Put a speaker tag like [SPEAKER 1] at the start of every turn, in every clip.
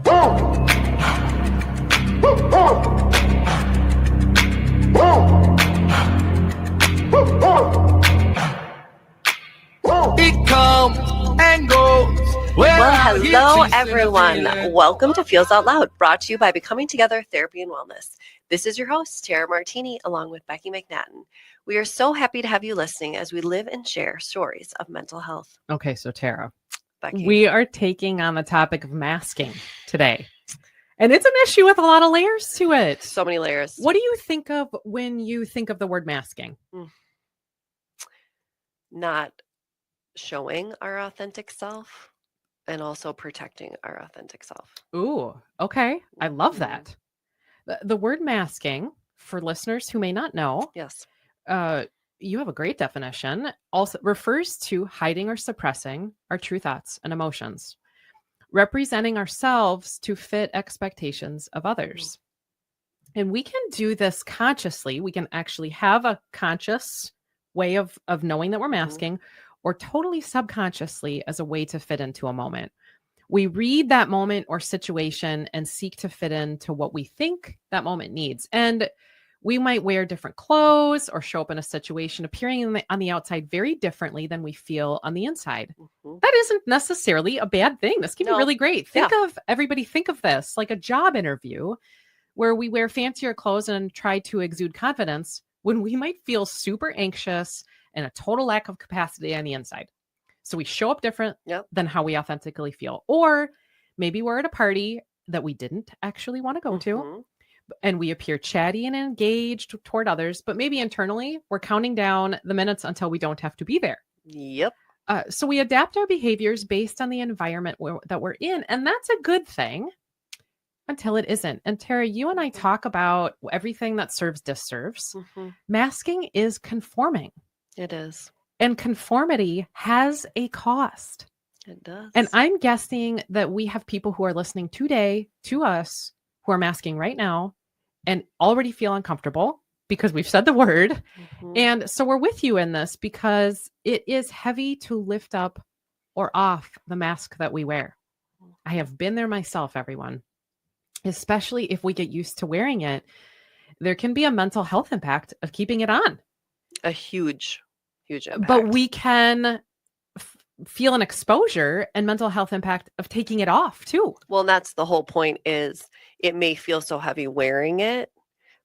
[SPEAKER 1] It comes and goes.
[SPEAKER 2] Well, hello, everyone. Welcome to Feels Out Loud, brought to you by Becoming Together Therapy and Wellness. This is your host, Tara Martini, along with Becky McNattin. We are so happy to have you listening as we live and share stories of mental health.
[SPEAKER 3] Okay, so Tara,
[SPEAKER 2] Becky.
[SPEAKER 3] we are taking on the topic of masking today. And it's an issue with a lot of layers to it.
[SPEAKER 2] So many layers.
[SPEAKER 3] What do you think of when you think of the word masking?
[SPEAKER 2] Not showing our authentic self and also protecting our authentic self.
[SPEAKER 3] Ooh, okay. I love that. The word masking, for listeners who may not know,
[SPEAKER 2] Yes.
[SPEAKER 3] you have a great definition, also refers to hiding or suppressing our true thoughts and emotions, representing ourselves to fit expectations of others. And we can do this consciously. We can actually have a conscious way of knowing that we're masking, or totally subconsciously as a way to fit into a moment. We read that moment or situation and seek to fit into what we think that moment needs. And we might wear different clothes or show up in a situation appearing on the outside very differently than we feel on the inside. That isn't necessarily a bad thing. This can be really great. Think of this like a job interview where we wear fancier clothes and try to exude confidence when we might feel super anxious and a total lack of capacity on the inside. So we show up different than how we authentically feel. Or maybe we're at a party that we didn't actually want to go to, and we appear chatty and engaged toward others, but maybe internally we're counting down the minutes until we don't have to be there.
[SPEAKER 2] Yep.
[SPEAKER 3] So we adapt our behaviors based on the environment that we're in, and that's a good thing until it isn't. And Tara, you and I talk about everything that serves disserves. Masking is conforming.
[SPEAKER 2] It is.
[SPEAKER 3] And conformity has a cost.
[SPEAKER 2] It does.
[SPEAKER 3] And I'm guessing that we have people who are listening today to us who are masking right now and already feel uncomfortable because we've said the word. And so we're with you in this because it is heavy to lift up or off the mask that we wear. I have been there myself, everyone, especially if we get used to wearing it. There can be a mental health impact of keeping it on.
[SPEAKER 2] A huge impact.
[SPEAKER 3] But we can feel an exposure and mental health impact of taking it off too.
[SPEAKER 2] Well, that's the whole point, is it may feel so heavy wearing it,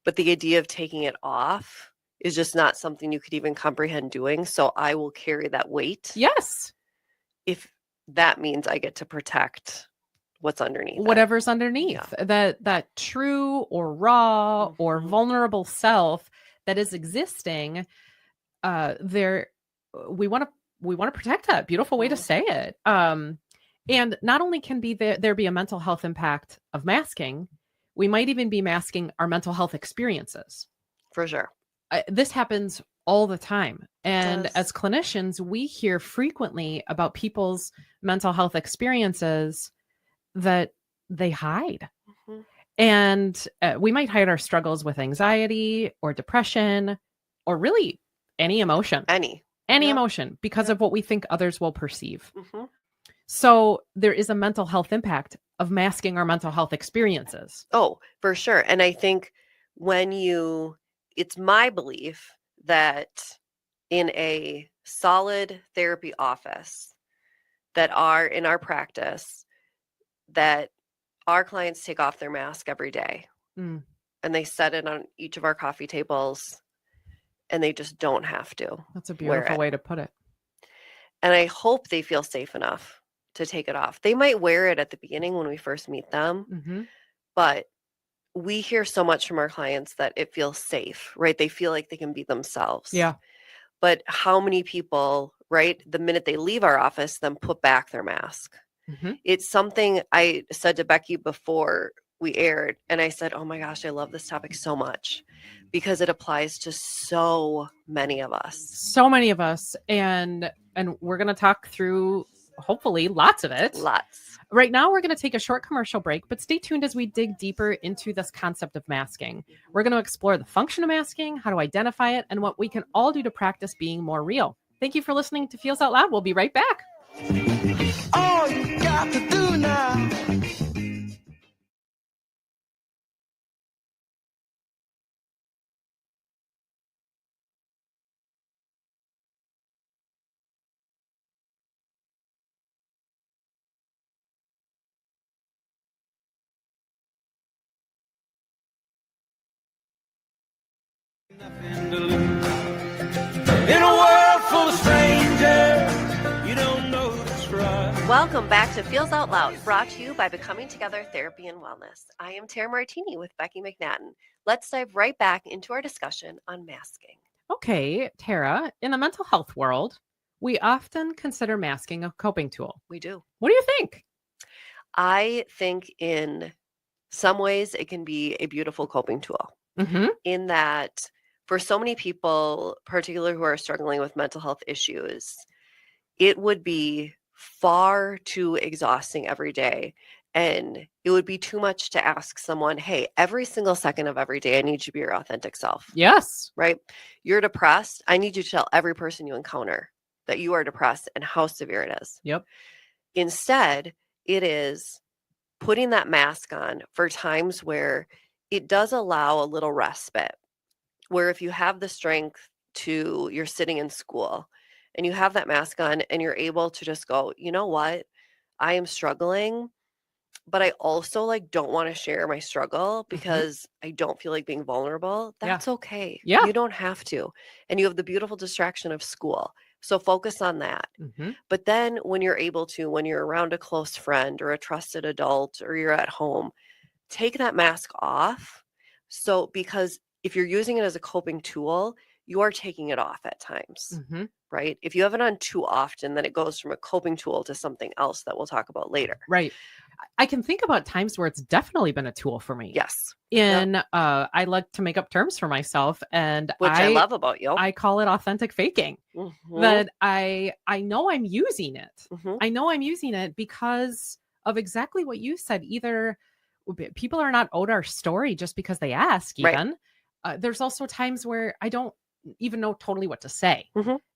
[SPEAKER 2] but the idea of taking it off is just not something you could even comprehend doing. So I will carry that weight.
[SPEAKER 3] Yes.
[SPEAKER 2] If that means I get to protect what's underneath.
[SPEAKER 3] Whatever's underneath. That true or raw or vulnerable self that is existing. We want to protect that. Beautiful way to say it. And not only can there be a mental health impact of masking, we might even be masking our mental health experiences.
[SPEAKER 2] For sure.
[SPEAKER 3] This happens all the time. And as clinicians, we hear frequently about people's mental health experiences that they hide. And we might hide our struggles with anxiety or depression or really any emotion. Any emotion because of what we think others will perceive. So there is a mental health impact of masking our mental health experiences.
[SPEAKER 2] Oh, for sure. And I think it's my belief that in a solid therapy office in our practice, that our clients take off their mask every day and they set it on each of our coffee tables and they just don't have to.
[SPEAKER 3] That's a beautiful way to put it.
[SPEAKER 2] And I hope they feel safe enough to take it off. They might wear it at the beginning when we first meet them, but we hear so much from our clients that it feels safe, right? They feel like they can be themselves.
[SPEAKER 3] Yeah.
[SPEAKER 2] But how many people, right, the minute they leave our office, then put back their mask? It's something I said to Becky before we aired, and I said, oh my gosh, I love this topic so much because it applies to so many of us.
[SPEAKER 3] So many of us. And we're going to talk through, hopefully, lots of it.
[SPEAKER 2] Lots.
[SPEAKER 3] Right now, we're going to take a short commercial break, but stay tuned as we dig deeper into this concept of masking. We're going to explore the function of masking, how to identify it, and what we can all do to practice being more real. Thank you for listening to Feels Out Loud. We'll be right back.
[SPEAKER 1] All you got to do now to lose. In a world full of strangers, you don't know who to trust.
[SPEAKER 2] Welcome back to Feels Out Loud, brought to you by Becoming Together Therapy and Wellness. I am Tara Martini with Becky McNattin. Let's dive right back into our discussion on masking.
[SPEAKER 3] Okay, Tara, in the mental health world, we often consider masking a coping tool.
[SPEAKER 2] We do.
[SPEAKER 3] What do you think?
[SPEAKER 2] I think in some ways it can be a beautiful coping tool in that for so many people, particularly who are struggling with mental health issues, it would be far too exhausting every day. And it would be too much to ask someone, hey, every single second of every day, I need you to be your authentic self.
[SPEAKER 3] Yes.
[SPEAKER 2] Right? You're depressed. I need you to tell every person you encounter that you are depressed and how severe it is.
[SPEAKER 3] Yep.
[SPEAKER 2] Instead, it is putting that mask on for times where it does allow a little respite, where if you have the strength to, you're sitting in school and you have that mask on and you're able to just go, you know what, I am struggling, but I also don't want to share my struggle because I don't feel like being vulnerable. That's okay.
[SPEAKER 3] Yeah.
[SPEAKER 2] You don't have to. And you have the beautiful distraction of school. So focus on that. But then when you're able to, when you're around a close friend or a trusted adult or you're at home, take that mask off. So because if you're using it as a coping tool, you are taking it off at times, right? If you have it on too often, then it goes from a coping tool to something else that we'll talk about later.
[SPEAKER 3] Right. I can think about times where it's definitely been a tool for me.
[SPEAKER 2] Yes.
[SPEAKER 3] I like to make up terms for myself, and
[SPEAKER 2] Which I love about you.
[SPEAKER 3] I call it authentic faking. That I know I'm using it. I know I'm using it because of exactly what you said. Either people are not owed our story just because they ask, even. There's also times where I don't even know totally what to say.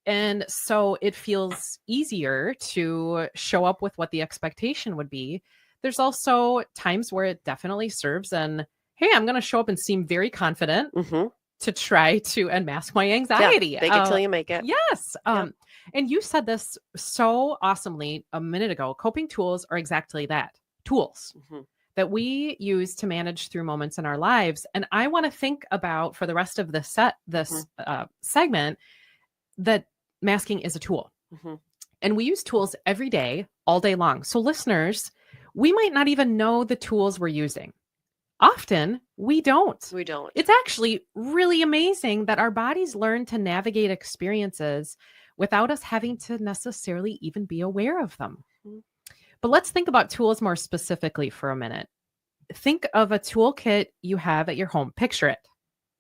[SPEAKER 3] And so it feels easier to show up with what the expectation would be. There's also times where it definitely serves and, hey, I'm going to show up and seem very confident to try to unmask my anxiety.
[SPEAKER 2] Yeah, fake it till you make it.
[SPEAKER 3] Yes. And you said this so awesomely a minute ago. Coping tools are exactly that, tools that we use to manage through moments in our lives. And I want to think about for the rest of this segment that masking is a tool. And we use tools every day, all day long. So listeners, we might not even know the tools we're using. Often we don't.
[SPEAKER 2] We don't.
[SPEAKER 3] It's actually really amazing that our bodies learn to navigate experiences without us having to necessarily even be aware of them. But let's think about tools more specifically for a minute. Think of a toolkit you have at your home. Picture it.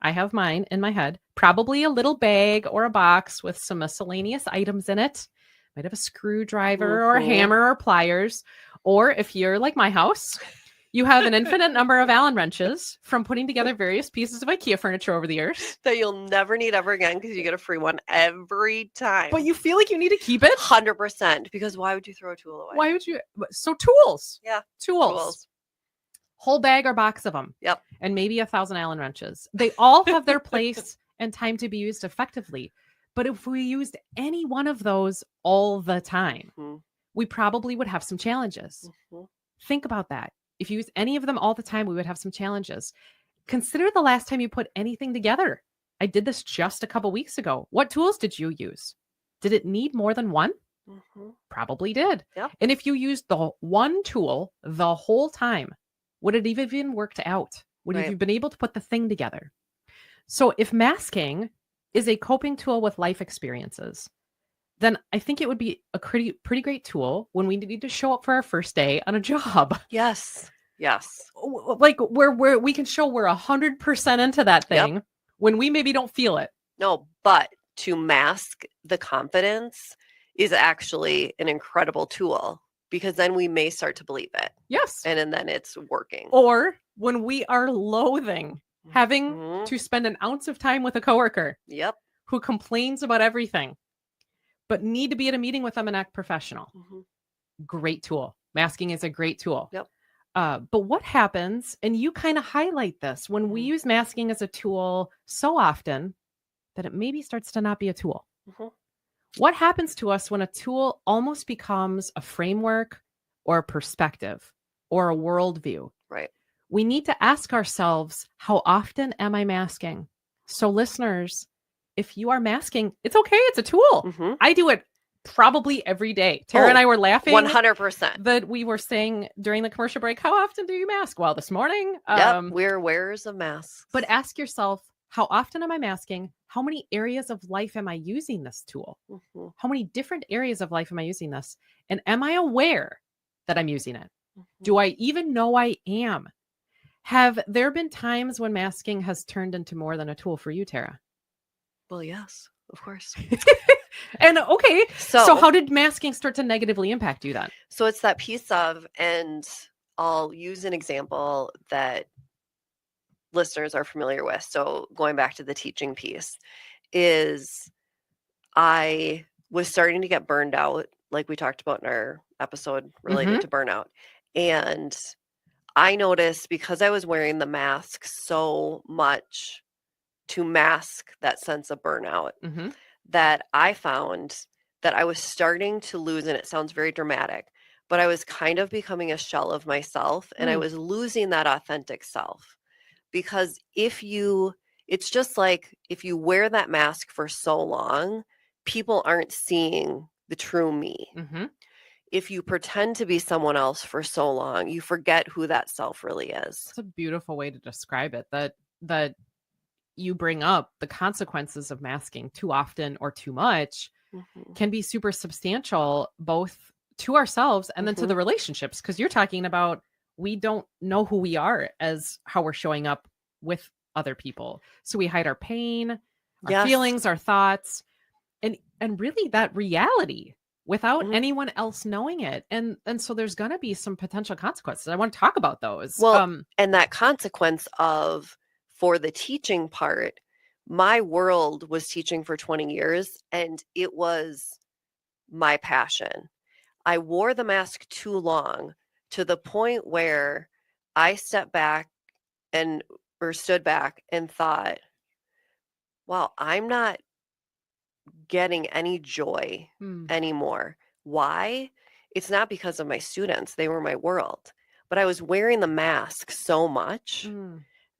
[SPEAKER 3] I have mine in my head, probably a little bag or a box with some miscellaneous items in it. Might have a screwdriver or a hammer or pliers. Or if you're like my house, you have an infinite number of Allen wrenches from putting together various pieces of IKEA furniture over the years.
[SPEAKER 2] That you'll never need ever again because you get a free one every time.
[SPEAKER 3] But you feel like you need to keep it?
[SPEAKER 2] 100%. Because why would you throw a tool away?
[SPEAKER 3] Why would you? So tools.
[SPEAKER 2] Yeah.
[SPEAKER 3] Tools. Whole bag or box of them.
[SPEAKER 2] Yep.
[SPEAKER 3] And maybe 1,000 Allen wrenches. They all have their place and time to be used effectively. But if we used any one of those all the time, we probably would have some challenges. Think about that. If you use any of them all the time, we would have some challenges. Consider the last time you put anything together. I did this just a couple weeks ago. What tools did you use? Did it need more than one? Probably did.
[SPEAKER 2] Yep.
[SPEAKER 3] And if you used the one tool the whole time, would it even worked out? Would you have been able to put the thing together? So if masking is a coping tool with life experiences, then I think it would be a pretty great tool when we need to show up for our first day on a job.
[SPEAKER 2] Yes.
[SPEAKER 3] Like where we can show we're 100% into that thing when we maybe don't feel it.
[SPEAKER 2] No, but to mask the confidence is actually an incredible tool because then we may start to believe it.
[SPEAKER 3] Yes.
[SPEAKER 2] And then it's working.
[SPEAKER 3] Or when we are loathing having to spend an ounce of time with a coworker who complains about everything, but need to be at a meeting with them and act professional. Great tool. Masking is a great tool. But what happens, and you kind of highlight this, when we use masking as a tool so often that it maybe starts to not be a tool? What happens to us when a tool almost becomes a framework or a perspective or a worldview?
[SPEAKER 2] Right.
[SPEAKER 3] We need to ask ourselves, how often am I masking? So listeners, if you are masking, it's okay. It's a tool.
[SPEAKER 2] Mhm.
[SPEAKER 3] I do it probably every day. Tara and I were laughing
[SPEAKER 2] 100%.
[SPEAKER 3] that we were saying during the commercial break, how often do you mask? Well, this morning.
[SPEAKER 2] Yep, we're wearers of masks.
[SPEAKER 3] But ask yourself, how often am I masking? How many areas of life am I using this tool?
[SPEAKER 2] Mhm.
[SPEAKER 3] How many different areas of life am I using this? And am I aware that I'm using it? Do I even know I am? Have there been times when masking has turned into more than a tool for you, Tara?
[SPEAKER 2] Well, yes, of course.
[SPEAKER 3] And okay, so
[SPEAKER 2] So
[SPEAKER 3] how did masking start to negatively impact you then?
[SPEAKER 2] So it's that piece of, and I'll use an example that listeners are familiar with. So going back to the teaching piece, is I was starting to get burned out, like we talked about in our episode related to burnout. And I noticed, because I was wearing the mask so much to mask that sense of burnout, that I found that I was starting to lose, and it sounds very dramatic, but I was kind of becoming a shell of myself, and I was losing that authentic self. Because it's just like if you wear that mask for so long, people aren't seeing the true me. If you pretend to be someone else for so long, you forget who that self really is.
[SPEAKER 3] It's a beautiful way to describe it, that you bring up the consequences of masking too often or too much can be super substantial, both to ourselves and then to the relationships. Because you're talking about, we don't know who we are as how we're showing up with other people. So we hide our pain, our feelings, our thoughts, and really that reality without anyone else knowing it. And so there's going to be some potential consequences. I want to talk about those.
[SPEAKER 2] Well, and that consequence of, for the teaching part, my world was teaching for 20 years, and it was my passion. I wore the mask too long, to the point where I stepped back or stood back and thought, wow, I'm not getting any joy anymore. Why? It's not because of my students. They were my world. But I was wearing the mask so much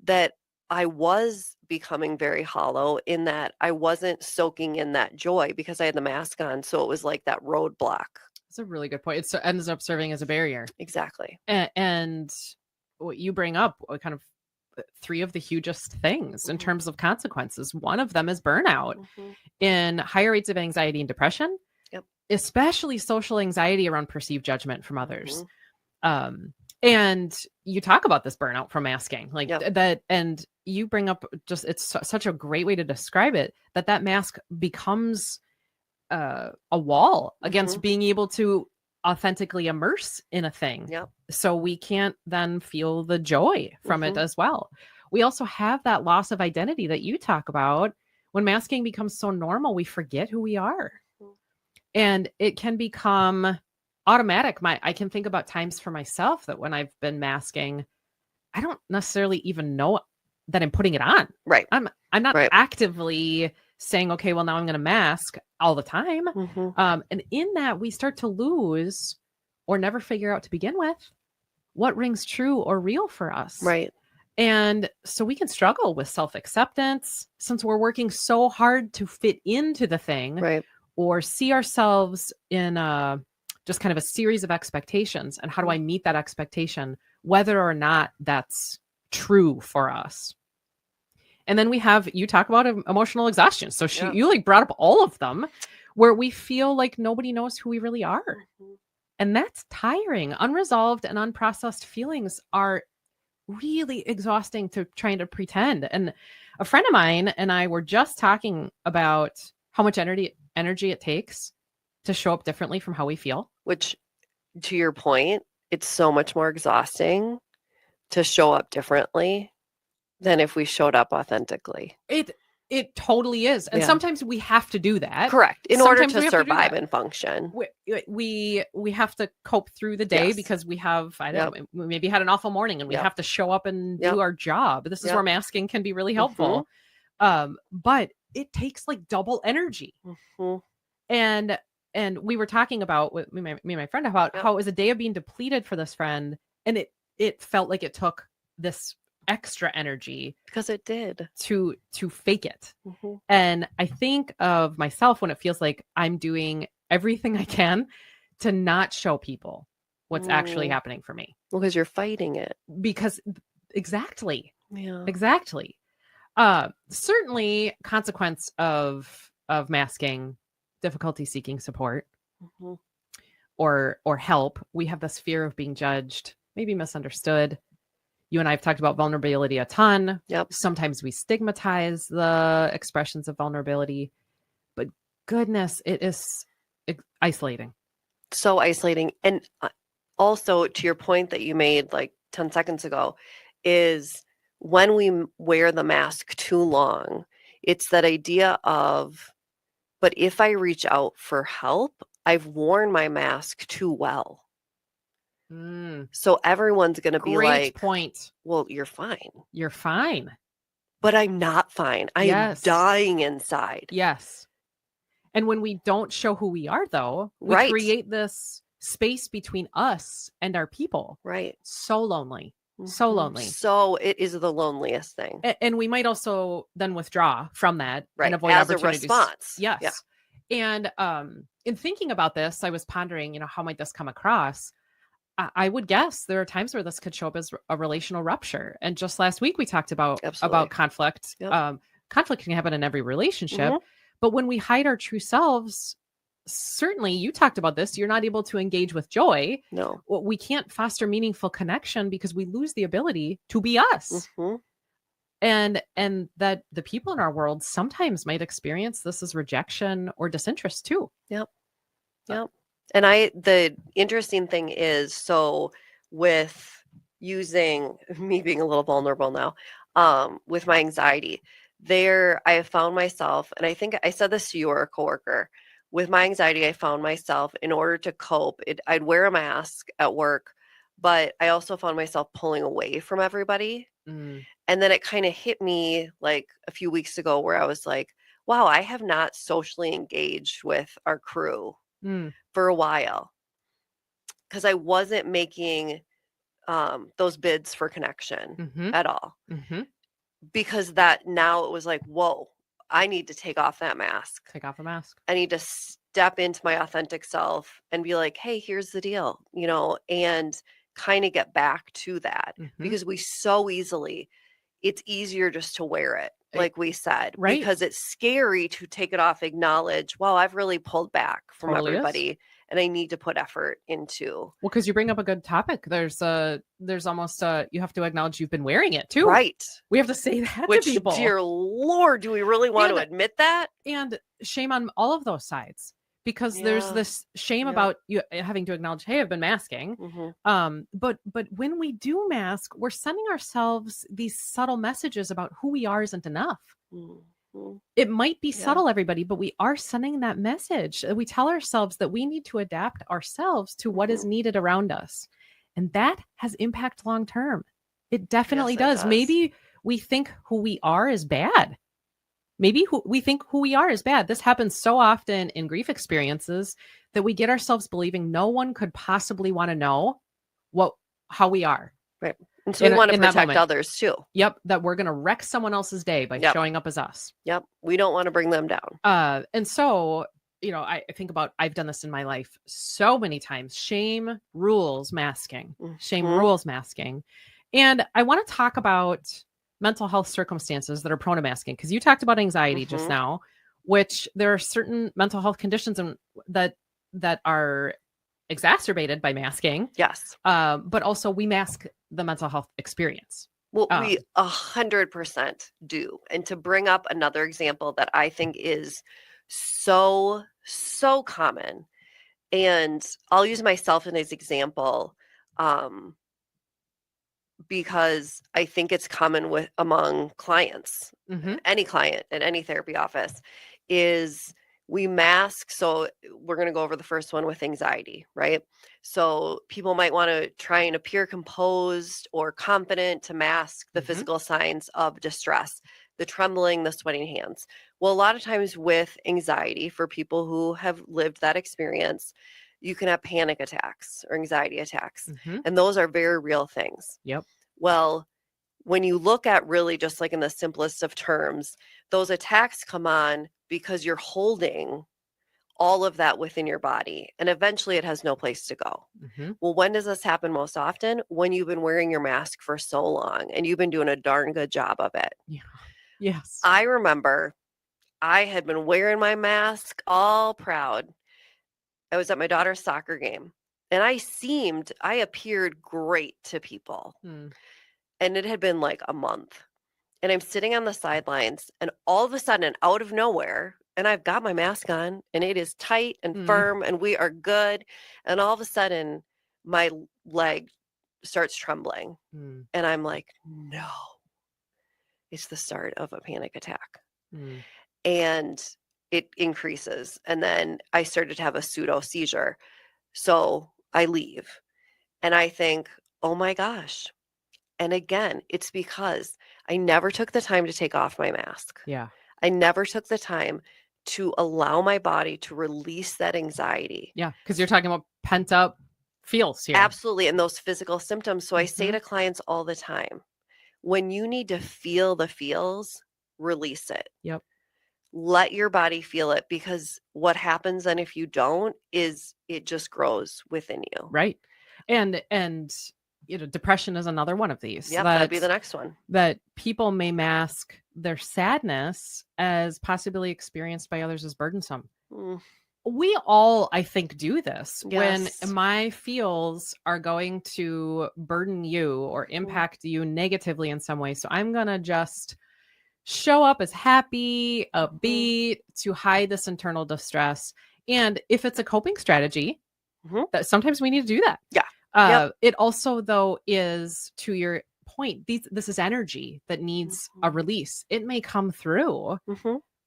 [SPEAKER 2] that I was becoming very hollow, in that I wasn't soaking in that joy because I had the mask on. So it was like that roadblock.
[SPEAKER 3] That's a really good point. It ends up serving as a barrier.
[SPEAKER 2] Exactly.
[SPEAKER 3] And what you bring up, kind of three of the hugest things in terms of consequences. One of them is burnout in higher rates of anxiety and depression, especially social anxiety around perceived judgment from others. And you talk about this burnout from masking, like that. And you bring up, just, it's such a great way to describe it, that mask becomes a wall against being able to authentically immerse in a thing. So we can't then feel the joy from it as well. We also have that loss of identity that you talk about. When masking becomes so normal, we forget who we are. And it can become automatic. I can think about times for myself that when I've been masking, I don't necessarily even know that I'm putting it on.
[SPEAKER 2] Right.
[SPEAKER 3] I'm not actively saying, okay, well, now I'm going to mask all the time. And in that, we start to lose, or never figure out to begin with, what rings true or real for us.
[SPEAKER 2] Right.
[SPEAKER 3] And so we can struggle with self-acceptance, since we're working so hard to fit into the thing, or see ourselves in just kind of a series of expectations. And how do I meet that expectation, whether or not that's true for us? And then you talk about emotional exhaustion. So you like brought up all of them, where we feel like nobody knows who we really are. And that's tiring. Unresolved and unprocessed feelings are really exhausting to trying to pretend. And a friend of mine and I were just talking about how much energy it takes to show up differently from how we feel.
[SPEAKER 2] Which, to your point, it's so much more exhausting to show up differently than if we showed up authentically.
[SPEAKER 3] It totally is. And sometimes we have to do that.
[SPEAKER 2] Correct. In order to survive and function.
[SPEAKER 3] We have to cope through the day because we have, I don't know, we maybe had an awful morning, and we have to show up and do our job. This is where masking can be really helpful. But it takes like double energy. And we were talking about, with me and my friend, about how it was a day of being depleted for this friend. And it felt like it took this extra energy
[SPEAKER 2] Because it did.
[SPEAKER 3] to fake it.
[SPEAKER 2] Mhm.
[SPEAKER 3] And I think of myself when it feels like I'm doing everything I can to not show people what's actually happening for me.
[SPEAKER 2] Well, because you're fighting it.
[SPEAKER 3] Because exactly.
[SPEAKER 2] Yeah.
[SPEAKER 3] Exactly. Certainly consequence of masking, difficulty seeking support
[SPEAKER 2] Mhm.
[SPEAKER 3] or help. We have this fear of being judged, maybe misunderstood. You and I have talked about vulnerability a ton.
[SPEAKER 2] Yep.
[SPEAKER 3] Sometimes we stigmatize the expressions of vulnerability, but goodness, it is isolating.
[SPEAKER 2] So isolating. And also, to your point that you made like 10 seconds ago, is when we wear the mask too long, it's that idea of, but if I reach out for help, I've worn my mask too well. So everyone's going to be
[SPEAKER 3] Great
[SPEAKER 2] like,
[SPEAKER 3] point.
[SPEAKER 2] well, you're fine.
[SPEAKER 3] You're fine.
[SPEAKER 2] But I'm not fine. I am
[SPEAKER 3] Yes.
[SPEAKER 2] dying inside.
[SPEAKER 3] Yes. And when we don't show who we are, though, we
[SPEAKER 2] Right.
[SPEAKER 3] create this space between us and our people.
[SPEAKER 2] Right.
[SPEAKER 3] So lonely. So lonely.
[SPEAKER 2] So it is the loneliest thing.
[SPEAKER 3] And we might also then withdraw from that
[SPEAKER 2] Right.
[SPEAKER 3] and avoid
[SPEAKER 2] As a
[SPEAKER 3] opportunities.
[SPEAKER 2] response.
[SPEAKER 3] Yes.
[SPEAKER 2] Yeah.
[SPEAKER 3] And in thinking about this, I was pondering, how might this come across? I would guess there are times where this could show up as a relational rupture. And just last week we talked about conflict.
[SPEAKER 2] Yep.
[SPEAKER 3] Conflict can happen in every relationship,
[SPEAKER 2] Mhm.
[SPEAKER 3] but when we hide our true selves, certainly you talked about this, you're not able to engage with joy.
[SPEAKER 2] No.
[SPEAKER 3] We can't foster meaningful connection because we lose the ability to be us.
[SPEAKER 2] Mhm.
[SPEAKER 3] And that the people in our world sometimes might experience this as rejection or disinterest too.
[SPEAKER 2] Yep. Yep. And the interesting thing is, so with using me being a little vulnerable now, with my anxiety, I have found myself, and I think I said this to your coworker, with my anxiety, I found myself, in order to cope, I'd wear a mask at work, but I also found myself pulling away from everybody. And then it kind of hit me like a few weeks ago where I was like, wow, I have not socially engaged with our crew for a while because I wasn't making those bids for connection at all. Because that now it was like, whoa, I need to take off that mask.
[SPEAKER 3] Take off a mask.
[SPEAKER 2] I need to step into my authentic self and be like, hey, here's the deal, and kind of get back to that because we so easily, it's easier just to wear it, like we said,
[SPEAKER 3] right?
[SPEAKER 2] Because it's scary to take it off, acknowledge, wow, I've really pulled back from
[SPEAKER 3] Totally
[SPEAKER 2] everybody.
[SPEAKER 3] is.
[SPEAKER 2] And I need to put effort into.
[SPEAKER 3] Well, because you bring up a good topic. There's almost you have to acknowledge you've been wearing it too.
[SPEAKER 2] Right.
[SPEAKER 3] We have to say that
[SPEAKER 2] Which,
[SPEAKER 3] to people.
[SPEAKER 2] Dear Lord, do we really want to admit that?
[SPEAKER 3] And shame on all of those sides. Because there's this shame about you having to acknowledge, hey, I've been masking. But when we do mask, we're sending ourselves these subtle messages about who we are isn't enough. It might be subtle, everybody, but we are sending that message. We tell ourselves that we need to adapt ourselves to what is needed around us. And that has impact long term. It definitely does. Maybe we think who we are is bad. We think who we are is bad. This happens so often in grief experiences that we get ourselves believing no one could possibly want to know how we are.
[SPEAKER 2] Right. And so we want to protect others too.
[SPEAKER 3] Yep. That we're going to wreck someone else's day by showing up as us.
[SPEAKER 2] Yep. We don't want to bring them down.
[SPEAKER 3] And so, I think about, I've done this in my life so many times. Shame rules masking. Shame rules masking. And I want to talk about mental health circumstances that are prone to masking, because you talked about anxiety just now, which there are certain mental health conditions that are exacerbated by masking.
[SPEAKER 2] Yes.
[SPEAKER 3] But also we mask the mental health experience.
[SPEAKER 2] Well, we 100% do. And to bring up another example that I think is so common, and I'll use myself as an example, because I think it's common among clients, any client in any therapy office, is we mask. So we're going to go over the first one with anxiety, right? So people might want to try and appear composed or confident to mask the physical signs of distress, the trembling, the sweating hands. Well, a lot of times with anxiety, for people who have lived that experience, you can have panic attacks or anxiety attacks. And those are very real things.
[SPEAKER 3] Yep.
[SPEAKER 2] Well, when you look at really just like in the simplest of terms, those attacks come on because you're holding all of that within your body, and eventually it has no place to go. Well, when does this happen most often? When you've been wearing your mask for so long and you've been doing a darn good job of it.
[SPEAKER 3] Yeah. Yes.
[SPEAKER 2] I remember I had been wearing my mask all proud. I was at my daughter's soccer game, and I appeared great to people. And it had been like a month. And I'm sitting on the sidelines, and all of a sudden, out of nowhere, and I've got my mask on, and it is tight and firm, and we are good. And all of a sudden, my leg starts trembling. And I'm like, no, it's the start of a panic attack. And it increases. And then I started to have a pseudo seizure. So I leave, and I think, oh my gosh. And again, it's because I never took the time to take off my mask.
[SPEAKER 3] Yeah.
[SPEAKER 2] I never took the time to allow my body to release that anxiety.
[SPEAKER 3] Yeah. Because you're talking about pent up feels here.
[SPEAKER 2] Absolutely. And those physical symptoms. So I say to clients all the time, when you need to feel the feels, release it.
[SPEAKER 3] Yep.
[SPEAKER 2] Let your body feel it, because what happens then if you don't is it just grows within you.
[SPEAKER 3] Right. And depression is another one of these.
[SPEAKER 2] Yeah, that'd be the next one.
[SPEAKER 3] That people may mask their sadness as possibly experienced by others as burdensome. We all, I think, do this.
[SPEAKER 2] Yes.
[SPEAKER 3] When my feels are going to burden you or impact you negatively in some way. So I'm going to just show up as happy, upbeat to hide this internal distress. And if it's a coping strategy, that sometimes we need to do that.
[SPEAKER 2] Yeah.
[SPEAKER 3] It also, though, is, to your point, this is energy that needs a release. It may come through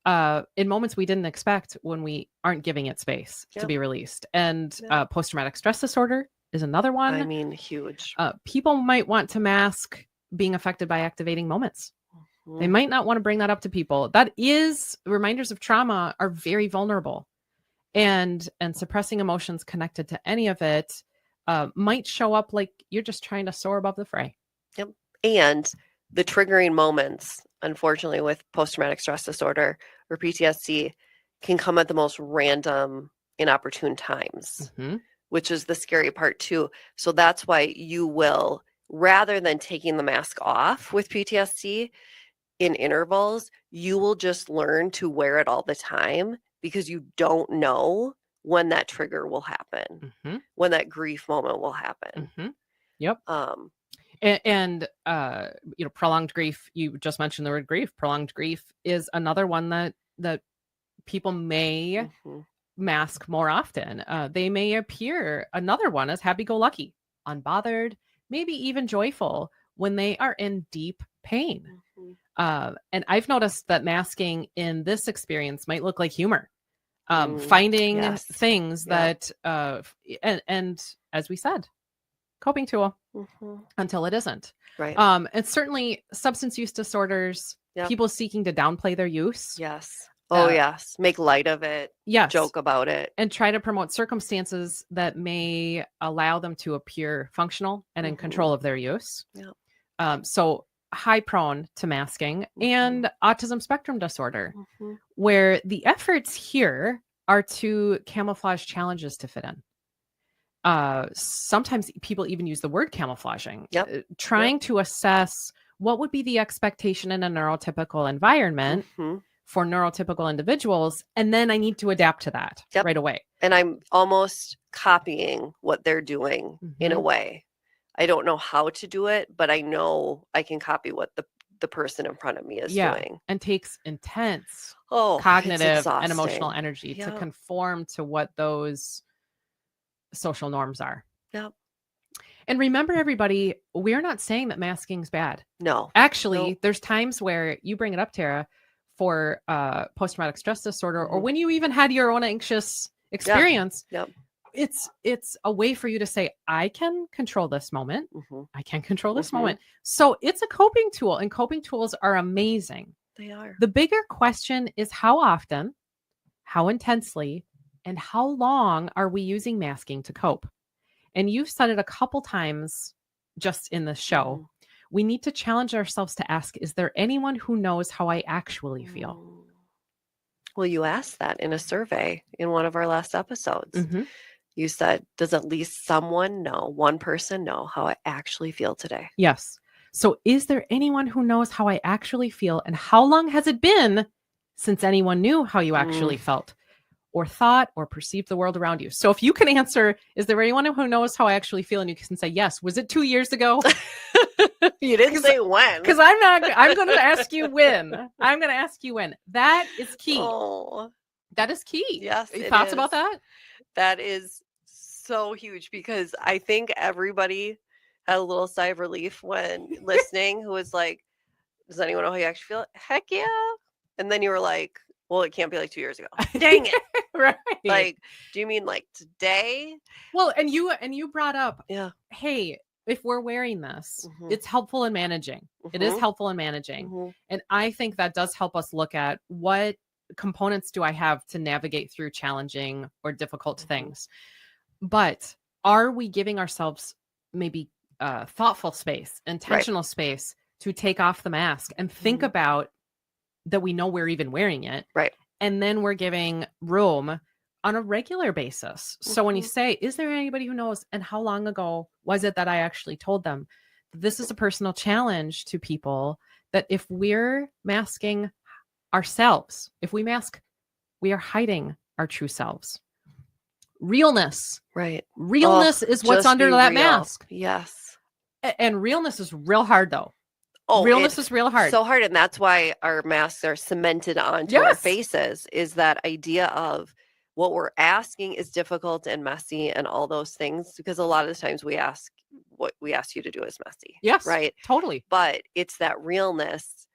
[SPEAKER 3] in moments we didn't expect, when we aren't giving it space to be released. And post-traumatic stress disorder is another one.
[SPEAKER 2] I mean, huge.
[SPEAKER 3] People might want to mask being affected by activating moments. They might not want to bring that up to people. That is, reminders of trauma are very vulnerable, and suppressing emotions connected to any of it might show up like you're just trying to soar above the fray.
[SPEAKER 2] Yep. And the triggering moments, unfortunately, with post-traumatic stress disorder or PTSD can come at the most random, inopportune times, which is the scary part too. So that's why you will, rather than taking the mask off with PTSD in intervals, you will just learn to wear it all the time, because you don't know when that trigger will happen, when that grief moment will happen.
[SPEAKER 3] Yep. And prolonged grief, you just mentioned the word grief. Prolonged grief is another one that people may mask more often. They may appear, another one, as happy-go-lucky, unbothered, maybe even joyful when they are in deep pain. And I've noticed that masking in this experience might look like humor. Finding things that, and as we said, coping tool until it isn't.
[SPEAKER 2] Right.
[SPEAKER 3] And certainly substance use disorders, people seeking to downplay their use.
[SPEAKER 2] Yes. Oh, yes. Make light of it.
[SPEAKER 3] Yes.
[SPEAKER 2] Joke about it.
[SPEAKER 3] And try to promote circumstances that may allow them to appear functional and in control of their use. So high prone to masking, and autism spectrum disorder, where the efforts here are to camouflage challenges to fit in. Sometimes people even use the word camouflaging, trying to assess what would be the expectation in a neurotypical environment for neurotypical individuals. And then I need to adapt to that right away.
[SPEAKER 2] And I'm almost copying what they're doing in a way. I don't know how to do it, but I know I can copy what the person in front of me is doing.
[SPEAKER 3] And takes intense cognitive and emotional energy to conform to what those social norms are. And remember, everybody, we're not saying that masking's bad.
[SPEAKER 2] No.
[SPEAKER 3] Actually, there's times where you bring it up, Tara, for post-traumatic stress disorder, or when you even had your own anxious experience. It's a way for you to say, I can control this moment. I can control this moment. So it's a coping tool, and coping tools are amazing.
[SPEAKER 2] They are.
[SPEAKER 3] The bigger question is how often, how intensely, and how long are we using masking to cope? And you've said it a couple times just in the show, We need to challenge ourselves to ask, is there anyone who knows how I actually feel?
[SPEAKER 2] Well, you asked that in a survey in one of our last episodes.
[SPEAKER 3] Mm-hmm.
[SPEAKER 2] You said, does at least someone know, one person know how I actually feel today?
[SPEAKER 3] Yes. So is there anyone who knows how I actually feel? And how long has it been since anyone knew how you actually felt or thought or perceived the world around you? So if you can answer, is there anyone who knows how I actually feel? And you can say, yes. Was it 2 years ago?
[SPEAKER 2] You didn't say when.
[SPEAKER 3] Because I'm going to ask you when. I'm going to ask you when. That is key.
[SPEAKER 2] Oh,
[SPEAKER 3] That is key.
[SPEAKER 2] yes. it
[SPEAKER 3] Thoughts
[SPEAKER 2] is.
[SPEAKER 3] about that?
[SPEAKER 2] That is so huge because I think everybody had a little sigh of relief when listening who was like, does anyone know how you actually feel? Heck yeah. And then you were like, well, it can't be like 2 years ago. Dang it.
[SPEAKER 3] Right.
[SPEAKER 2] Like, do you mean like today?
[SPEAKER 3] Well, and you brought up,
[SPEAKER 2] Yeah.
[SPEAKER 3] hey, if we're wearing this,
[SPEAKER 2] Mhm.
[SPEAKER 3] it's helpful in managing. It is
[SPEAKER 2] Mhm.
[SPEAKER 3] helpful in managing.
[SPEAKER 2] Mhm.
[SPEAKER 3] And I think that does help us look at what components do I have to navigate through challenging or difficult things. But are we giving ourselves maybe thoughtful space, intentional space to take off the mask and think about that we know we're even wearing it?
[SPEAKER 2] Right.
[SPEAKER 3] And then we're giving room on a regular basis. So when you say, is there anybody who knows, and how long ago was it that I actually told them? This is a personal challenge to people that if we're masking ourselves, if we mask, we are hiding our true selves. Realness.
[SPEAKER 2] Right.
[SPEAKER 3] Realness is what's
[SPEAKER 2] Just
[SPEAKER 3] under
[SPEAKER 2] be
[SPEAKER 3] that
[SPEAKER 2] real.
[SPEAKER 3] mask.
[SPEAKER 2] Yes.
[SPEAKER 3] And realness is real hard, though.
[SPEAKER 2] Oh,
[SPEAKER 3] Realness
[SPEAKER 2] it's
[SPEAKER 3] is real hard.
[SPEAKER 2] so hard. And that's why our masks are cemented onto our
[SPEAKER 3] Yes.
[SPEAKER 2] faces, is that idea of what we're asking is difficult and messy and all those things, because a lot of the times we ask what we ask you to do is messy.
[SPEAKER 3] Yes.
[SPEAKER 2] Right.
[SPEAKER 3] Totally.
[SPEAKER 2] But it's that realness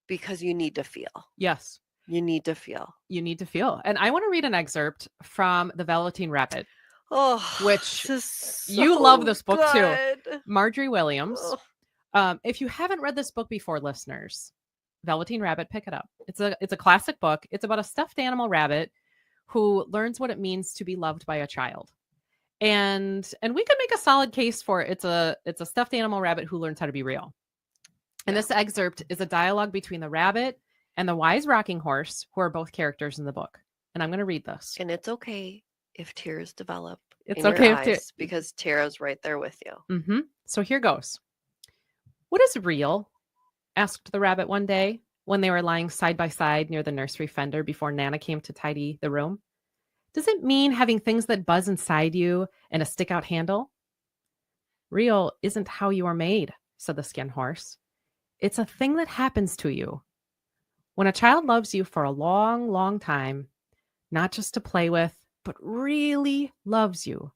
[SPEAKER 2] because you need to feel.
[SPEAKER 3] Yes.
[SPEAKER 2] You need to feel.
[SPEAKER 3] You need to feel. And I want to read an excerpt from The Velveteen Rabbit.
[SPEAKER 2] Oh,
[SPEAKER 3] which
[SPEAKER 2] this is
[SPEAKER 3] you
[SPEAKER 2] so
[SPEAKER 3] love this book too.
[SPEAKER 2] good.
[SPEAKER 3] Marjorie Williams.
[SPEAKER 2] Oh.
[SPEAKER 3] If you haven't read this book before, listeners, Velveteen Rabbit, pick it up. It's a classic book. It's about a stuffed animal rabbit who learns what it means to be loved by a child. And we could make a solid case for it. It's a stuffed animal rabbit who learns how to be real. And this excerpt is a dialogue between the rabbit and the wise rocking horse, who are both characters in the book. And I'm going to read this.
[SPEAKER 2] And it's okay if tears develop
[SPEAKER 3] It's
[SPEAKER 2] in
[SPEAKER 3] okay
[SPEAKER 2] your
[SPEAKER 3] if
[SPEAKER 2] eyes, because Tara's right there with you.
[SPEAKER 3] So here goes. What is real? Asked the rabbit one day when they were lying side by side near the nursery fender before Nana came to tidy the room. Does it mean having things that buzz inside you and a stick-out handle? Real isn't how you are made, said the skin horse. It's a thing that happens to you. When a child loves you for a long, long time, not just to play with, but really loves you,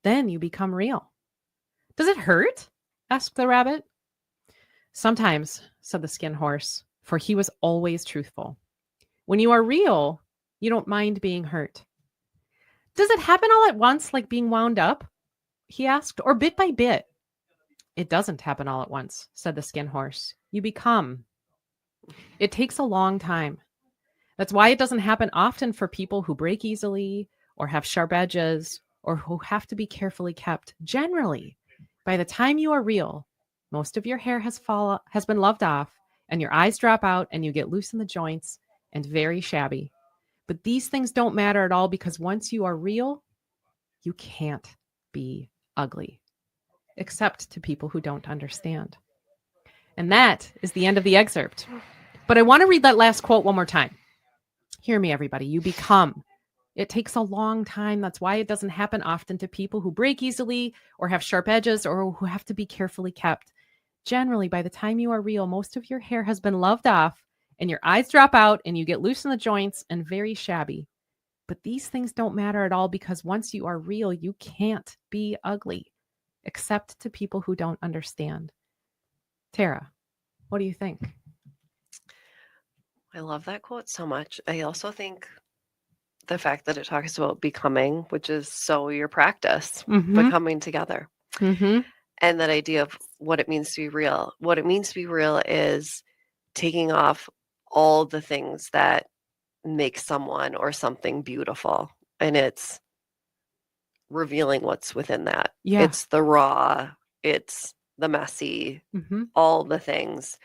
[SPEAKER 3] then you become real. Does it hurt? Asked the rabbit. Sometimes, said the skin horse, for he was always truthful. When you are real, you don't mind being hurt. Does it happen all at once, like being wound up? He asked, or bit by bit? It doesn't happen all at once, said the skin horse. You become. It takes a long time. That's why it doesn't happen often for people who break easily or have sharp edges or who have to be carefully kept. Generally, by the time you are real, most of your hair has been loved off and your eyes drop out and you get loose in the joints and very shabby. But these things don't matter at all, because once you are real, you can't be ugly, except to people who don't understand. And that is the end of the excerpt. But I want to read that last quote one more time. Hear me, everybody. You become. It takes a long time. That's why it doesn't happen often to people who break easily or have sharp edges or who have to be carefully kept. Generally, by the time you are real, most of your hair has been loved off and your eyes drop out and you get loose in the joints and very shabby. But these things don't matter at all, because once you are real, you can't be ugly, except to people who don't understand. Tara, what do you think?
[SPEAKER 2] I love that quote so much. I also think the fact that it talks about becoming, which is so your practice, becoming together. And that idea of what it means to be real. What it means to be real is taking off all the things that make someone or something beautiful. And it's revealing what's within that.
[SPEAKER 3] Yeah.
[SPEAKER 2] It's the raw. It's the messy,
[SPEAKER 3] Mhm.
[SPEAKER 2] all the things.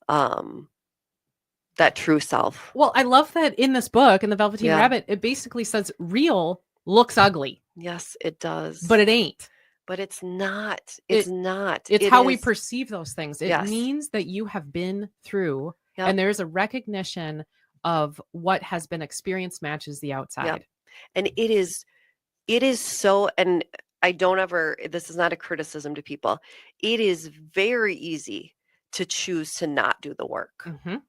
[SPEAKER 2] That true self.
[SPEAKER 3] Well, I love that in this book, in The Velveteen
[SPEAKER 2] Yeah.
[SPEAKER 3] Rabbit, it basically says real looks ugly,
[SPEAKER 2] Yes, it does.
[SPEAKER 3] but it ain't.
[SPEAKER 2] But it's not. It's not.
[SPEAKER 3] It's
[SPEAKER 2] It
[SPEAKER 3] how we
[SPEAKER 2] is-
[SPEAKER 3] perceive those things. It
[SPEAKER 2] Yes.
[SPEAKER 3] means that you have been through,
[SPEAKER 2] Yep.
[SPEAKER 3] and there's a recognition of what has been experienced matches the outside.
[SPEAKER 2] And it is so, and I don't ever, this is not a criticism to people. It is very easy to choose to not do the work.
[SPEAKER 3] Mhm.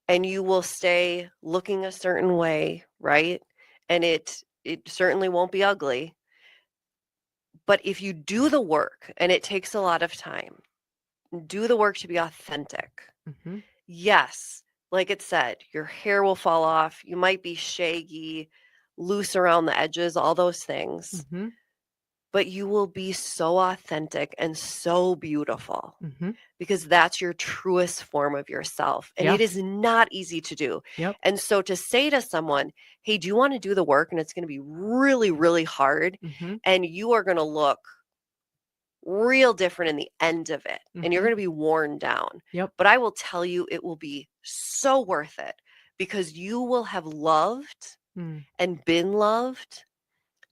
[SPEAKER 2] And you will stay looking a certain way, right? And it certainly won't be ugly. But if you do the work, and it takes a lot of time, do the work to be authentic.
[SPEAKER 3] Mhm.
[SPEAKER 2] Yes, like it said, your hair will fall off. You might be shaggy, loose around the edges, all those things.
[SPEAKER 3] Mhm.
[SPEAKER 2] But you will be so authentic and so beautiful
[SPEAKER 3] Mhm.
[SPEAKER 2] because that's your truest form of yourself. And
[SPEAKER 3] Yeah.
[SPEAKER 2] it is not easy to do.
[SPEAKER 3] Yep.
[SPEAKER 2] And so to say to someone, hey, do you want to do the work? And it's going to be really, really hard.
[SPEAKER 3] Mhm.
[SPEAKER 2] And you are going to look real different in the end of it. And you're
[SPEAKER 3] Mhm.
[SPEAKER 2] going to be worn down.
[SPEAKER 3] Yep.
[SPEAKER 2] But I will tell you, it will be so worth it because you will have loved
[SPEAKER 3] Mm.
[SPEAKER 2] and been loved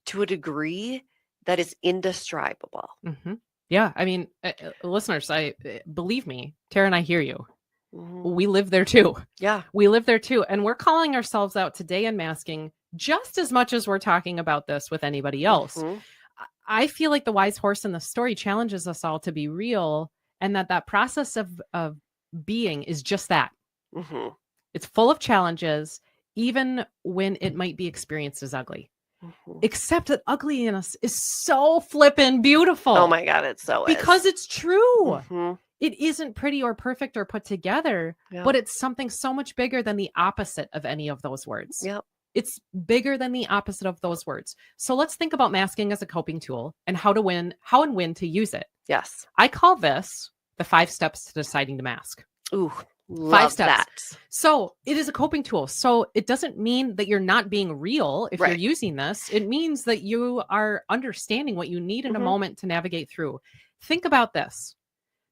[SPEAKER 2] to a degree that is indescribable.
[SPEAKER 3] Mhm. Yeah, I mean, listeners, believe me, Tara and I hear you.
[SPEAKER 2] Mhm.
[SPEAKER 3] We live there too.
[SPEAKER 2] Yeah.
[SPEAKER 3] We live there too. And we're calling ourselves out today in masking just as much as we're talking about this with anybody else.
[SPEAKER 2] Mhm.
[SPEAKER 3] I feel like the wise horse in the story challenges us all to be real, and that process of being is just that.
[SPEAKER 2] Mhm.
[SPEAKER 3] It's full of challenges, even when it might be experienced as ugly.
[SPEAKER 2] Mhm.
[SPEAKER 3] Except that ugliness is so flippin' beautiful.
[SPEAKER 2] Oh my God, it so is.
[SPEAKER 3] Because it's true.
[SPEAKER 2] Mhm.
[SPEAKER 3] It isn't pretty or perfect or put together,
[SPEAKER 2] Yeah.
[SPEAKER 3] but it's something so much bigger than the opposite of any of those words.
[SPEAKER 2] Yep.
[SPEAKER 3] It's bigger than the opposite of those words. So let's think about masking as a coping tool and how and when to use it.
[SPEAKER 2] Yes.
[SPEAKER 3] I call this the 5 steps to deciding to mask.
[SPEAKER 2] Ooh, love
[SPEAKER 3] steps.
[SPEAKER 2] that.
[SPEAKER 3] So it is a coping tool. So it doesn't mean that you're not being real if you're
[SPEAKER 2] Right.
[SPEAKER 3] using this. It means that you are understanding what you need in a
[SPEAKER 2] Mhm.
[SPEAKER 3] moment to navigate through. Think about this.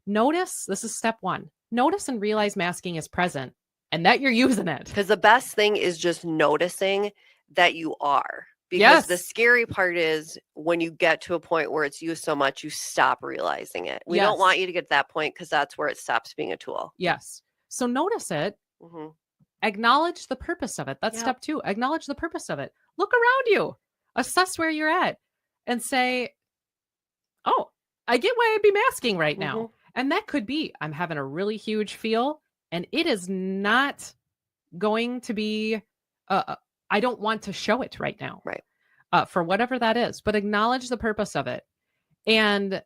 [SPEAKER 3] Notice, this is step 1. Notice and realize masking is present and that you're using it.
[SPEAKER 2] Because the best thing is just noticing that you are. Because the
[SPEAKER 3] Yes.
[SPEAKER 2] scary part is when you get to a point where it's used so much, you stop realizing it. We don't
[SPEAKER 3] Yes.
[SPEAKER 2] want you to get to that point because that's where it stops being a tool.
[SPEAKER 3] Yes. So notice it.
[SPEAKER 2] Mhm.
[SPEAKER 3] Acknowledge the purpose of it. That's
[SPEAKER 2] Yep.
[SPEAKER 3] step 2. Acknowledge the purpose of it. Look around you. Assess where you're at and say, oh, I get why I'd be masking right now.
[SPEAKER 2] Mhm.
[SPEAKER 3] And that could be, I'm having a really huge feel and it is not going to be, I don't want to show it right now.
[SPEAKER 2] Right.
[SPEAKER 3] For whatever that is, but acknowledge the purpose of it. And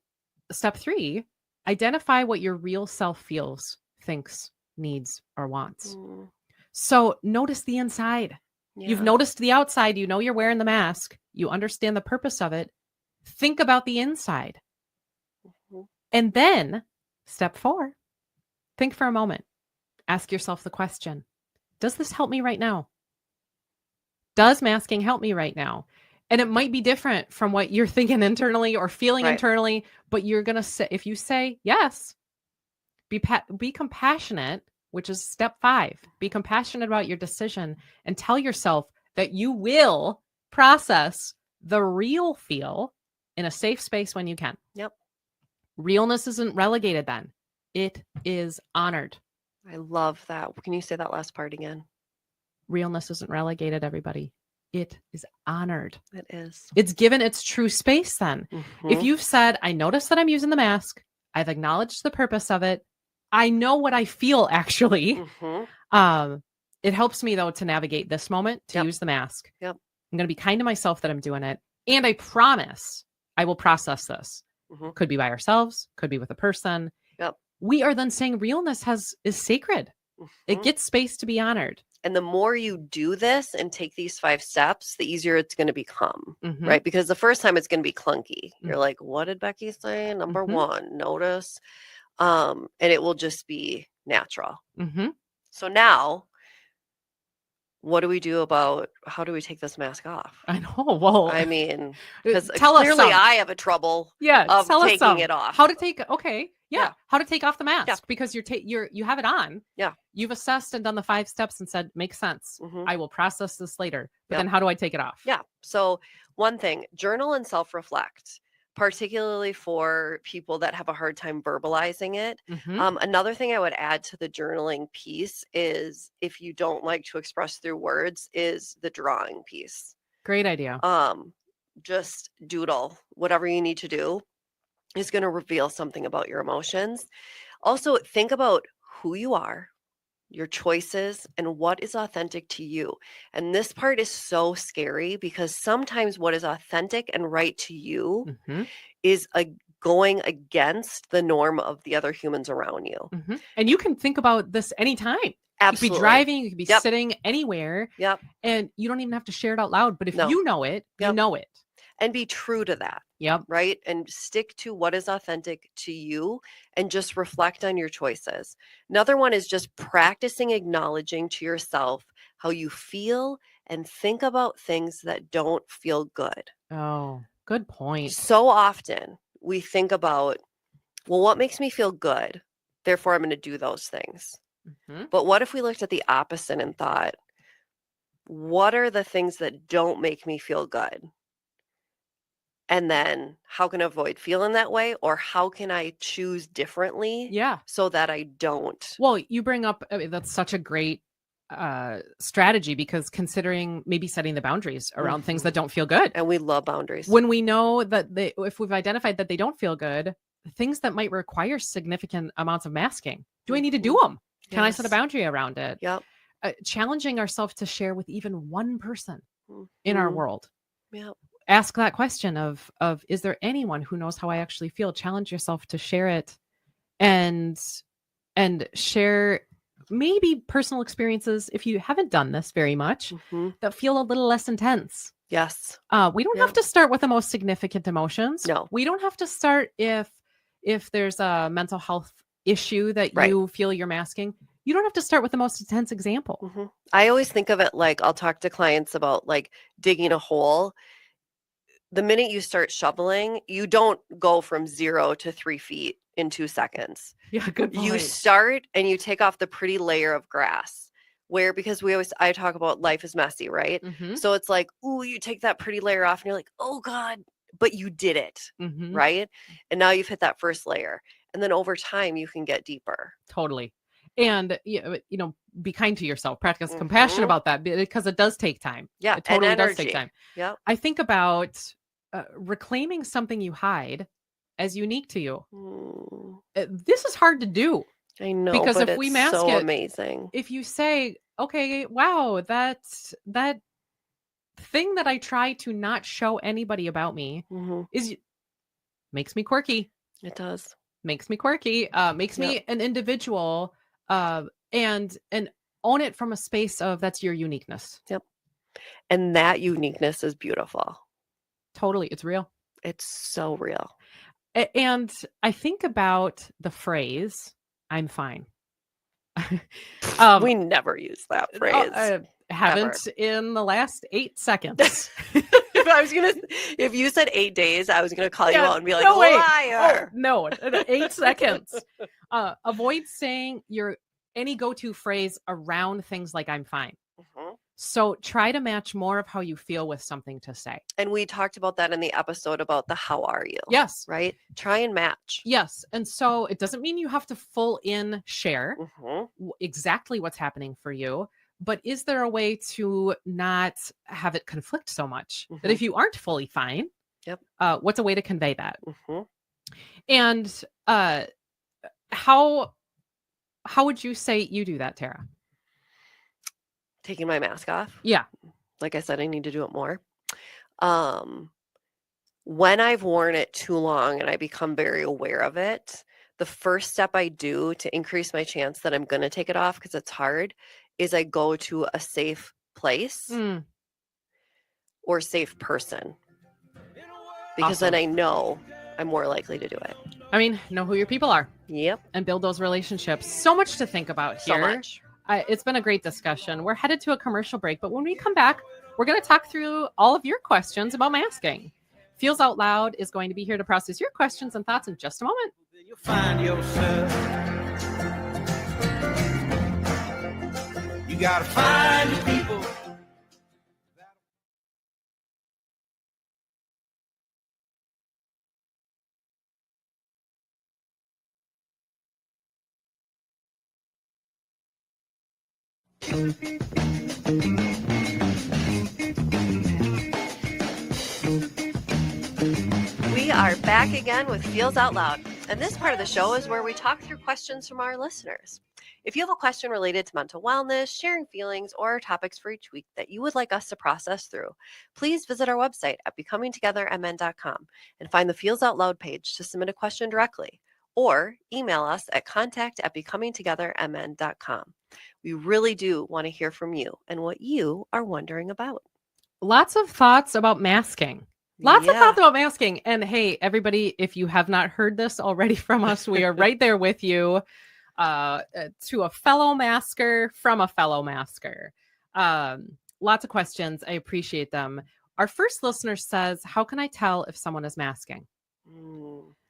[SPEAKER 3] step 3, identify what your real self feels, thinks, needs, or wants.
[SPEAKER 2] Mm,
[SPEAKER 3] So notice the inside. You've
[SPEAKER 2] yeah.
[SPEAKER 3] noticed the outside. You know you're wearing the mask. You understand the purpose of it. Think about the inside.
[SPEAKER 2] Mhm.
[SPEAKER 3] And then step 4, think for a moment. Ask yourself the question, does this help me right now? Does masking help me right now? And it might be different from what you're thinking internally or feeling
[SPEAKER 2] Right.
[SPEAKER 3] internally, but you're going to say, if you say yes, be compassionate, which is step 5. Be compassionate about your decision and tell yourself that you will process the real feel in a safe space when you can.
[SPEAKER 2] Yep.
[SPEAKER 3] Realness isn't relegated then. It is honored.
[SPEAKER 2] I love that. Can you say that last part again?
[SPEAKER 3] Realness isn't relegated, everybody. It is honored.
[SPEAKER 2] It is.
[SPEAKER 3] It's given its true space then. If
[SPEAKER 2] Mhm.
[SPEAKER 3] you've said, I notice that I'm using the mask, I've acknowledged the purpose of it, I know what I feel actually.
[SPEAKER 2] Mhm.
[SPEAKER 3] It helps me though to navigate this moment, to
[SPEAKER 2] Yep.
[SPEAKER 3] use the mask.
[SPEAKER 2] Yep.
[SPEAKER 3] I'm going to be kind to myself that I'm doing it. And I promise I will process this.
[SPEAKER 2] Mhm.
[SPEAKER 3] Could be by ourselves, could be with a person.
[SPEAKER 2] Yep.
[SPEAKER 3] We are then saying realness is sacred. It
[SPEAKER 2] Mhm.
[SPEAKER 3] gets space to be honored.
[SPEAKER 2] And the more you do this and take these 5 steps, the easier it's going to become,
[SPEAKER 3] Mhm.
[SPEAKER 2] right? Because the first time it's going to be clunky. You're
[SPEAKER 3] Mhm.
[SPEAKER 2] like, what did Becky say? Number
[SPEAKER 3] Mhm.
[SPEAKER 2] 1, notice. And it will just be natural.
[SPEAKER 3] Mm-hmm.
[SPEAKER 2] So now what do we do about how do we take this mask off?
[SPEAKER 3] I know. Well,
[SPEAKER 2] I mean, because
[SPEAKER 3] tell us
[SPEAKER 2] clearly
[SPEAKER 3] some.
[SPEAKER 2] I have a trouble
[SPEAKER 3] Yeah,
[SPEAKER 2] of
[SPEAKER 3] tell us
[SPEAKER 2] taking
[SPEAKER 3] some.
[SPEAKER 2] it off.
[SPEAKER 3] How to take? Okay, yeah,
[SPEAKER 2] Yeah.
[SPEAKER 3] how to take off the mask
[SPEAKER 2] Yeah.
[SPEAKER 3] because you have it on.
[SPEAKER 2] Yeah.
[SPEAKER 3] You've assessed and done the 5 steps and said makes sense.
[SPEAKER 2] Mhm.
[SPEAKER 3] I will process this later. But
[SPEAKER 2] Yep.
[SPEAKER 3] then how do I take it off?
[SPEAKER 2] Yeah. So one thing, journal and self-reflect, particularly for people that have a hard time verbalizing it.
[SPEAKER 3] Mhm.
[SPEAKER 2] Another thing I would add to the journaling piece is, if you don't like to express through words, is the drawing piece.
[SPEAKER 3] Great idea.
[SPEAKER 2] Just doodle. Whatever you need to do is going to reveal something about your emotions. Also, think about who you are, your choices, and what is authentic to you. And this part is so scary because sometimes what is authentic and right to you
[SPEAKER 3] Mhm.
[SPEAKER 2] is going against the norm of the other humans around you.
[SPEAKER 3] Mhm. And you can think about this anytime. You
[SPEAKER 2] Absolutely.
[SPEAKER 3] could be driving, you could be
[SPEAKER 2] Yep.
[SPEAKER 3] sitting anywhere,
[SPEAKER 2] Yep.
[SPEAKER 3] and you don't even have to share it out loud. But if
[SPEAKER 2] No.
[SPEAKER 3] you know it, you
[SPEAKER 2] Yep.
[SPEAKER 3] know it.
[SPEAKER 2] And be true to that.
[SPEAKER 3] Yep.
[SPEAKER 2] Right? And stick to what is authentic to you and just reflect on your choices. Another one is just practicing acknowledging to yourself how you feel and think about things that don't feel good.
[SPEAKER 3] Oh, good point.
[SPEAKER 2] So often we think about, well, what makes me feel good? Therefore, I'm going to do those things.
[SPEAKER 3] Mhm.
[SPEAKER 2] But what if we looked at the opposite and thought, what are the things that don't make me feel good? And then how can I avoid feeling that way? Or how can I choose differently
[SPEAKER 3] Yeah.
[SPEAKER 2] so that I don't?
[SPEAKER 3] Well, you bring up that's such a great strategy because considering maybe setting the boundaries around things that don't feel good.
[SPEAKER 2] And we love boundaries.
[SPEAKER 3] When we know that if we've identified that they don't feel good, things that might require significant amounts of masking, do I need to do them? Can I set a
[SPEAKER 2] Yes.
[SPEAKER 3] boundary around it?
[SPEAKER 2] Yep.
[SPEAKER 3] Challenging ourselves to share with even one person in our
[SPEAKER 2] Mhm.
[SPEAKER 3] world.
[SPEAKER 2] Yep.
[SPEAKER 3] Ask that question of is there anyone who knows how I actually feel? Challenge yourself to share it and share maybe personal experiences if you haven't done this very much
[SPEAKER 2] Mhm.
[SPEAKER 3] that feel a little less intense.
[SPEAKER 2] Yes.
[SPEAKER 3] We don't
[SPEAKER 2] Yeah.
[SPEAKER 3] have to start with the most significant emotions.
[SPEAKER 2] No.
[SPEAKER 3] We don't have to start if there's a mental health issue that
[SPEAKER 2] Right.
[SPEAKER 3] you feel you're masking. You don't have to start with the most intense example.
[SPEAKER 2] Mhm. I always think of it like, I'll talk to clients about like digging a hole. The minute you start shoveling, you don't go from 0 to 3 feet in 2 seconds.
[SPEAKER 3] Yeah, good point.
[SPEAKER 2] You start and you take off the pretty layer of grass, where, because I talk about life is messy, right?
[SPEAKER 3] Mhm.
[SPEAKER 2] So it's like, ooh, you take that pretty layer off and you're like, oh God, but you did it,
[SPEAKER 3] Mhm.
[SPEAKER 2] right? And now you've hit that first layer. And then over time you can get deeper.
[SPEAKER 3] Totally. And be kind to yourself, practice compassion
[SPEAKER 2] Mhm.
[SPEAKER 3] about that because it does take time.
[SPEAKER 2] Yeah.
[SPEAKER 3] It totally
[SPEAKER 2] and
[SPEAKER 3] does
[SPEAKER 2] energy.
[SPEAKER 3] take time.
[SPEAKER 2] Yep.
[SPEAKER 3] I think about reclaiming something you hide as unique to you. This is hard to do
[SPEAKER 2] I know,
[SPEAKER 3] because
[SPEAKER 2] but
[SPEAKER 3] if we
[SPEAKER 2] it's
[SPEAKER 3] mask
[SPEAKER 2] so
[SPEAKER 3] it,
[SPEAKER 2] amazing.
[SPEAKER 3] if you say, okay, wow, that thing that I try to not show anybody about me
[SPEAKER 2] Mhm.
[SPEAKER 3] makes me quirky,
[SPEAKER 2] It does.
[SPEAKER 3] makes me quirky, makes
[SPEAKER 2] Yep.
[SPEAKER 3] me an individual, and own it from a space of that's your uniqueness.
[SPEAKER 2] Yep. And that uniqueness is beautiful.
[SPEAKER 3] Totally, it's real.
[SPEAKER 2] It's so real.
[SPEAKER 3] And I think about the phrase, I'm fine.
[SPEAKER 2] We never use that phrase.
[SPEAKER 3] I haven't in the last 8 seconds.
[SPEAKER 2] If you said 8 days, I was gonna call you
[SPEAKER 3] Yeah,
[SPEAKER 2] out and be like,
[SPEAKER 3] no way.
[SPEAKER 2] liar.
[SPEAKER 3] No, 8 seconds. Avoid saying any go-to phrase around things like I'm fine.
[SPEAKER 2] Mhm.
[SPEAKER 3] So try to match more of how you feel with something to say.
[SPEAKER 2] And we talked about that in the episode about the how are you?
[SPEAKER 3] Yes.
[SPEAKER 2] Right? Try and match.
[SPEAKER 3] Yes. And so it doesn't mean you have to full in share
[SPEAKER 2] Mhm.
[SPEAKER 3] exactly what's happening for you, but is there a way to not have it conflict so much that if you aren't fully fine,
[SPEAKER 2] Yep.
[SPEAKER 3] What's a way to convey that?
[SPEAKER 2] Mhm.
[SPEAKER 3] And how would you say you do that, Tara?
[SPEAKER 2] Taking my mask off.
[SPEAKER 3] Yeah.
[SPEAKER 2] Like I said, I need to do it more. When I've worn it too long and I become very aware of it, the first step I do to increase my chance that I'm going to take it off, because it's hard, is I go to a safe place or safe person, because then I know I'm more likely to do it.
[SPEAKER 3] I mean, know who your people are
[SPEAKER 2] Yep.
[SPEAKER 3] and build those relationships. So much to think about here.
[SPEAKER 2] So much.
[SPEAKER 3] It's been a great discussion. We're headed to a commercial break, but when we come back, we're going to talk through all of your questions about masking. Feels Out Loud is going to be here to process your questions and thoughts in just a moment.
[SPEAKER 1] You'll find yourself. You gotta find the people.
[SPEAKER 2] We are back again with Feels Out Loud, and this part of the show is where we talk through questions from our listeners. If you have a question related to mental wellness, sharing feelings, or topics for each week that you would like us to process through, please visit our website at becomingtogethermn.com and find the Feels Out Loud page to submit a question directly, or email us at contact@becomingtogethermn.com. We really do want to hear from you and what you are wondering about.
[SPEAKER 3] Lots of thoughts about masking. Lots of
[SPEAKER 2] Yeah.
[SPEAKER 3] thoughts about masking. And hey, everybody, if you have not heard this already from us, we are right there with you. To a fellow masker from a fellow masker. Lots of questions. I appreciate them. Our first listener says, how can I tell if someone is masking?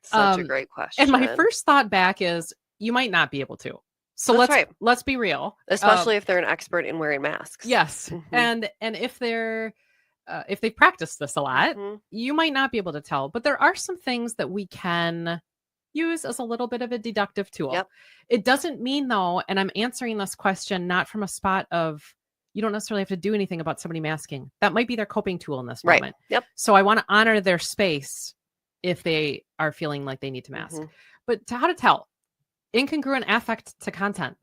[SPEAKER 2] Such a great question.
[SPEAKER 3] And my first thought back is you might not be able to. So
[SPEAKER 2] That's
[SPEAKER 3] let's be real.
[SPEAKER 2] Especially if they're an expert in wearing masks.
[SPEAKER 3] Yes.
[SPEAKER 2] Mhm.
[SPEAKER 3] And if they've practiced this a lot, you might not be able to tell. But there are some things that we can use as a little bit of a deductive tool.
[SPEAKER 2] Yep.
[SPEAKER 3] It doesn't mean though, and I'm answering this question not from a spot of you don't necessarily have to do anything about somebody masking. That might be their coping tool in this moment.
[SPEAKER 2] Yep.
[SPEAKER 3] So I want to honor their space if they are feeling like they need to mask. But how to tell? Incongruent affect to content.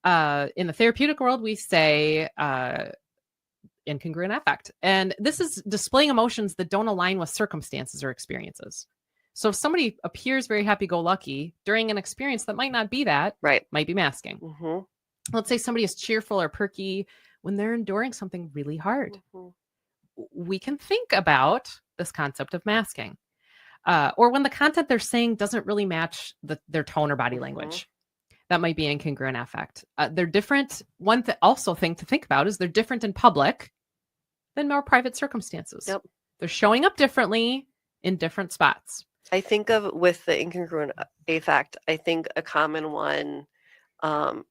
[SPEAKER 3] In the therapeutic world, we say incongruent affect. And this is displaying emotions that don't align with circumstances or experiences. So if somebody appears very happy-go-lucky during an experience that might not be that, might be masking. Let's say somebody is cheerful or perky when they're enduring something really hard. We can think about this concept of masking. Or when the content they're saying doesn't really match their tone or body language. That might be incongruent affect. They're different. One thing to think about is they're different in public than more private circumstances.
[SPEAKER 2] Yep.
[SPEAKER 3] They're showing up differently in different spots.
[SPEAKER 2] I think of with the incongruent affect, I think a common one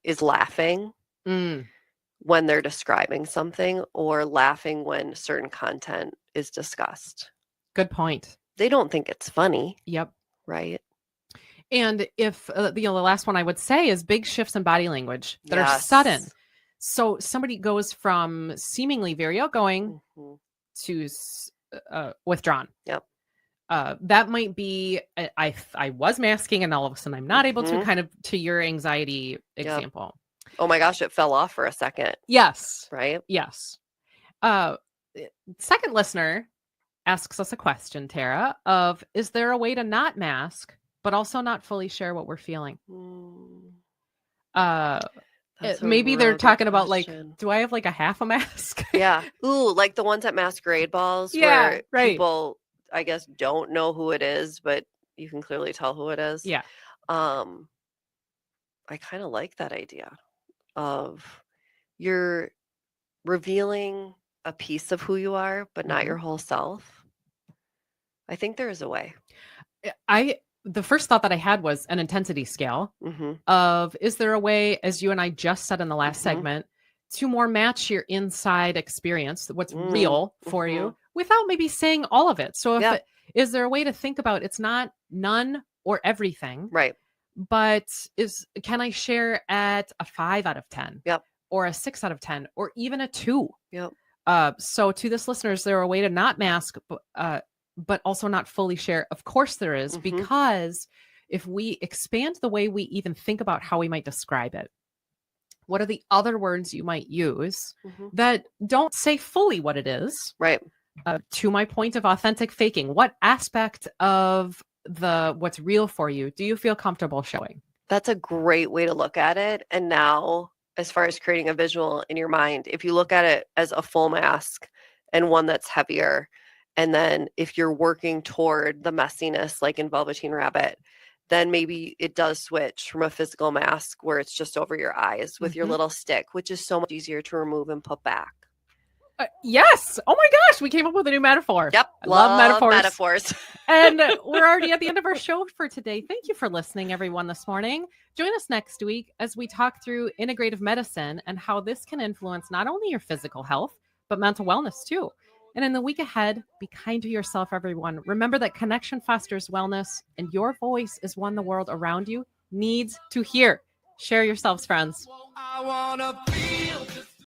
[SPEAKER 2] is laughing when they're describing something or laughing when certain content is discussed.
[SPEAKER 3] Good point.
[SPEAKER 2] They don't think it's funny.
[SPEAKER 3] Yep.
[SPEAKER 2] Right.
[SPEAKER 3] And if the last one I would say is big shifts in body language that are sudden. So somebody goes from seemingly very outgoing to withdrawn.
[SPEAKER 2] Yep.
[SPEAKER 3] That might be I was masking and all of a sudden I'm not able to, kind of to your anxiety example.
[SPEAKER 2] Oh my gosh, it fell off for a second.
[SPEAKER 3] Yes.
[SPEAKER 2] Right?
[SPEAKER 3] Yes. Second listener asks us a question, Tara, of is there a way to not mask but also not fully share what we're feeling? Maybe they're talking about like, do I have like a half a mask?
[SPEAKER 2] Yeah. Ooh, like the ones at masquerade balls where people, I guess, don't know who it is, but you can clearly tell who it is.
[SPEAKER 3] Yeah.
[SPEAKER 2] I kind of like that idea of you're revealing a piece of who you are, but not your whole self. I think there is a way.
[SPEAKER 3] The first thought that I had was an intensity scale of, is there a way, as you and I just said in the last segment, to more match your inside experience, what's real for you, without maybe saying all of it? So is there a way to think about it's not none or everything,
[SPEAKER 2] right?
[SPEAKER 3] But can I share at a 5 out of 10?
[SPEAKER 2] Yep.
[SPEAKER 3] Or a 6 out of 10, or even a 2?
[SPEAKER 2] Yep.
[SPEAKER 3] So to this listener, is there a way to not mask, but also not fully share? Of course there is, because if we expand the way we even think about how we might describe it, what are the other words you might use that don't say fully what it is?
[SPEAKER 2] Right.
[SPEAKER 3] To my point of authentic faking, what aspect of what's real for you do you feel comfortable showing?
[SPEAKER 2] That's a great way to look at it. And now, as far as creating a visual in your mind, if you look at it as a full mask and one that's heavier, and then if you're working toward the messiness, like in Velveteen Rabbit, then maybe it does switch from a physical mask where it's just over your eyes with your little stick, which is so much easier to remove and put back.
[SPEAKER 3] Yes. Oh my gosh. We came up with a new metaphor.
[SPEAKER 2] Yep.
[SPEAKER 3] I love
[SPEAKER 2] metaphors.
[SPEAKER 3] And we're already at the end of our show for today. Thank you for listening, everyone, this morning. Join us next week as we talk through integrative medicine and how this can influence not only your physical health, but mental wellness too. And in the week ahead, be kind to yourself, everyone. Remember that connection fosters wellness, and your voice is one the world around you needs to hear. Share yourselves, friends.
[SPEAKER 1] I wanna feel